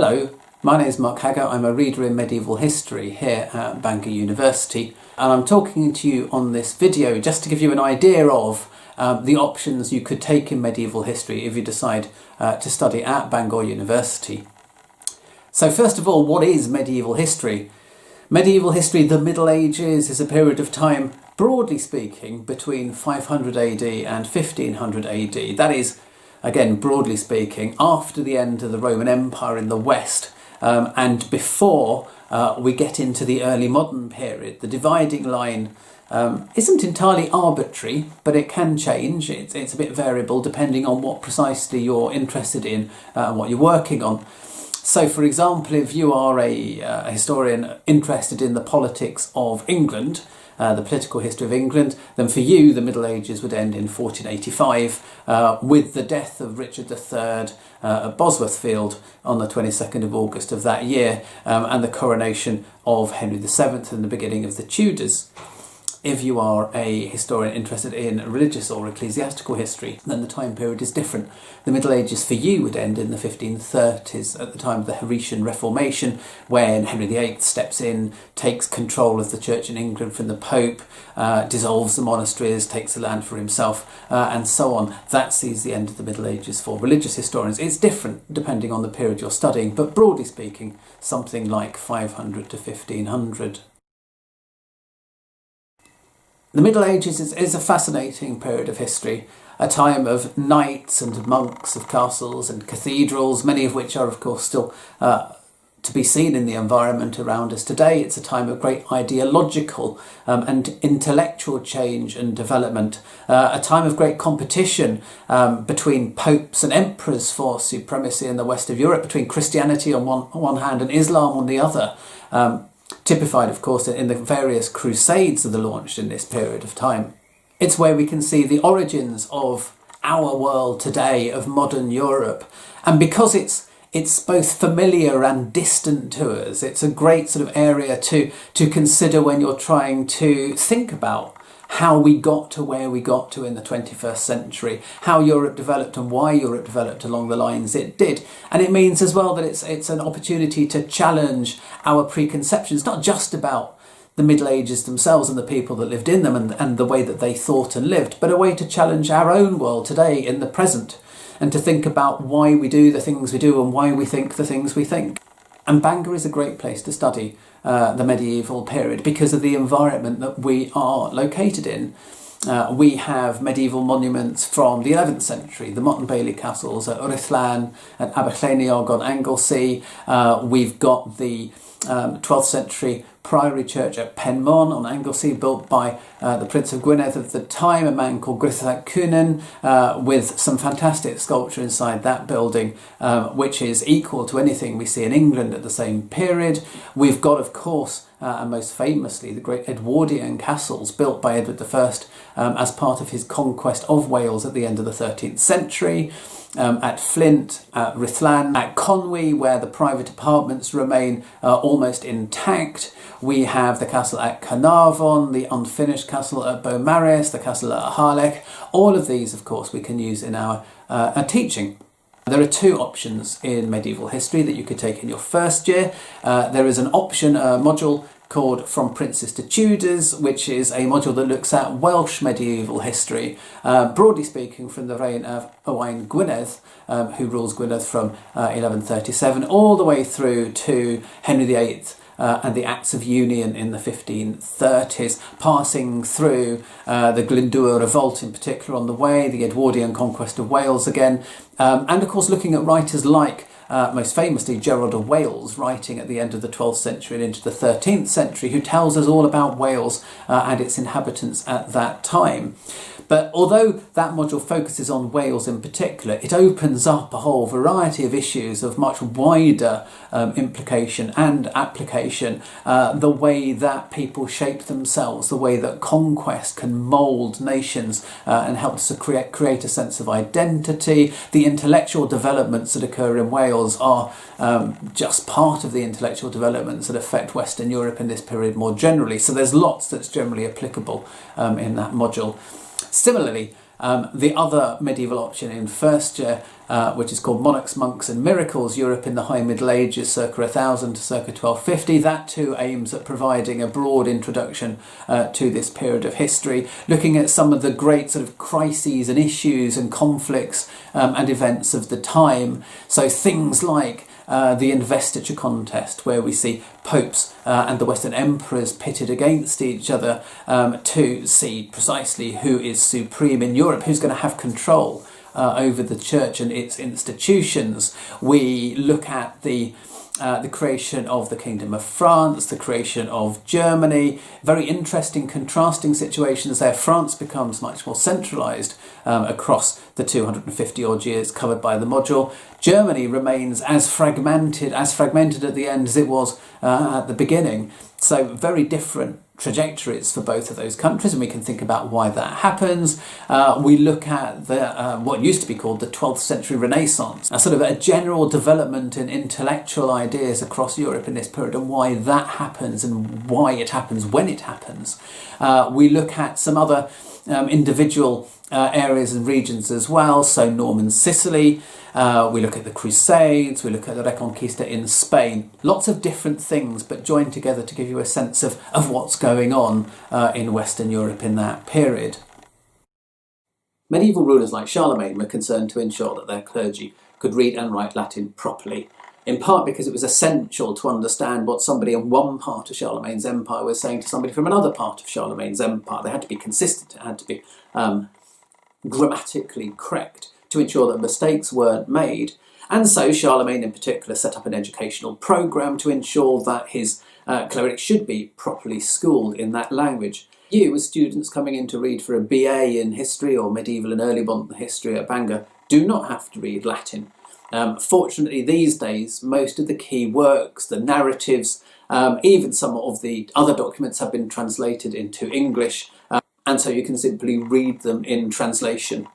Hello, my name is Mark Hagger. I'm a reader in medieval history here at Bangor University, and I'm talking to you on this video just to give you an idea of the options you could take in medieval history if you decide to study at Bangor University. So first of all, what is medieval history? Medieval history, the Middle Ages, is a period of time, broadly speaking, between 500 AD and 1500 AD. That is, again, broadly speaking, after the end of the Roman Empire in the West and before we get into the early modern period. The dividing line isn't entirely arbitrary, but it can change. It's a bit variable depending on what precisely you're interested in and what you're working on. So, for example, if you are a historian interested in the politics of England, the political history of England, then for you the Middle Ages would end in 1485 with the death of Richard III at Bosworthfield on the 22nd of August of that year and the coronation of Henry VII and the beginning of the Tudors. If you are a historian interested in religious or ecclesiastical history, then the time period is different. The Middle Ages for you would end in the 1530s at the time of the Horatian Reformation, when Henry VIII steps in, takes control of the church in England from the Pope, dissolves the monasteries, takes the land for himself, and so on. That sees the end of the Middle Ages for religious historians. It's different depending on the period you're studying, but broadly speaking, something like 500 to 1500. The Middle Ages is a fascinating period of history, a time of knights and monks, of castles and cathedrals, many of which are of course still to be seen in the environment around us today. It's a time of great ideological and intellectual change and development, a time of great competition between popes and emperors for supremacy in the west of Europe, between Christianity on one hand and Islam on the other. Typified, of course, in the various crusades that are launched in this period of time. It's where we can see the origins of our world today, of modern Europe. And because it's both familiar and distant to us, it's a great sort of area to consider when you're trying to think about how we got to where we got to in the 21st century, how Europe developed and why Europe developed along the lines it did. And it means as well that it's an opportunity to challenge our preconceptions, not just about the Middle Ages themselves and the people that lived in them and the way that they thought and lived, but a way to challenge our own world today in the present and to think about why we do the things we do and why we think the things we think. And Bangor is a great place to study the medieval period because of the environment that we are located in. We have medieval monuments from the 11th century, the Motte and Bailey castles at Rhuthlan, at Aberlleiniog on Anglesey. We've got the 12th century priory church at Penmon on Anglesey, built by the Prince of Gwynedd of the time, a man called Griffith Coonan, with some fantastic sculpture inside that building, which is equal to anything we see in England at the same period. We've got, of course, and most famously, the great Edwardian castles built by Edward I as part of his conquest of Wales at the end of the 13th century. At Flint, at Rhuthlan, at Conwy, where the private apartments remain almost intact. We have the castle at Carnarvon, the unfinished castle at Beaumaris, the castle at Harlech. All of these, of course, we can use in our teaching. There are two options in medieval history that you could take in your first year. There is an option, a module called From Princes to Tudors, which is a module that looks at Welsh medieval history, broadly speaking from the reign of Owain Gwynedd, who rules Gwynedd from 1137 all the way through to Henry VIII and the Acts of Union in the 1530s, passing through the Glyndŵr revolt in particular on the way, the Edwardian conquest of Wales again, and of course looking at writers like most famously Gerald of Wales, writing at the end of the 12th century and into the 13th century, who tells us all about Wales and its inhabitants at that time. But although that module focuses on Wales in particular, it opens up a whole variety of issues of much wider implication and application. The way that people shape themselves, the way that conquest can mould nations and help to create a sense of identity. The intellectual developments that occur in Wales are just part of the intellectual developments that affect Western Europe in this period more generally. So there's lots that's generally applicable in that module. Similarly, The other medieval option in first year, which is called Monarchs, Monks and Miracles, Europe in the High Middle Ages, circa 1000 to circa 1250, that too aims at providing a broad introduction to this period of history, looking at some of the great sort of crises and issues and conflicts and events of the time. So things like the investiture contest, where we see popes and the Western emperors pitted against each other to see precisely who is supreme in Europe, who's going to have control over the church and its institutions. We look at the creation of the Kingdom of France, the creation of Germany. Very interesting contrasting situations there. France becomes much more centralised across the 250 odd years covered by the module. Germany remains as fragmented at the end as it was at the beginning. So very different trajectories for both of those countries, and we can think about why that happens. We look at the what used to be called the 12th century Renaissance, a sort of a general development in intellectual ideas across Europe in this period, and why that happens and why it happens when it happens. We look at some other individual areas and regions as well, so Norman Sicily, we look at the Crusades, we look at the Reconquista in Spain. Lots of different things, but joined together to give you a sense of what's going on in Western Europe in that period. Medieval rulers like Charlemagne were concerned to ensure that their clergy could read and write Latin properly, in part because it was essential to understand what somebody in one part of Charlemagne's empire was saying to somebody from another part of Charlemagne's empire. They had to be consistent, it had to be grammatically correct to ensure that mistakes weren't made. And so Charlemagne in particular set up an educational programme to ensure that his clerics should be properly schooled in that language. You, as students coming in to read for a BA in history or medieval and early modern history at Bangor, do not have to read Latin. Fortunately, these days, most of the key works, the narratives, even some of the other documents have been translated into English, and so you can simply read them in translation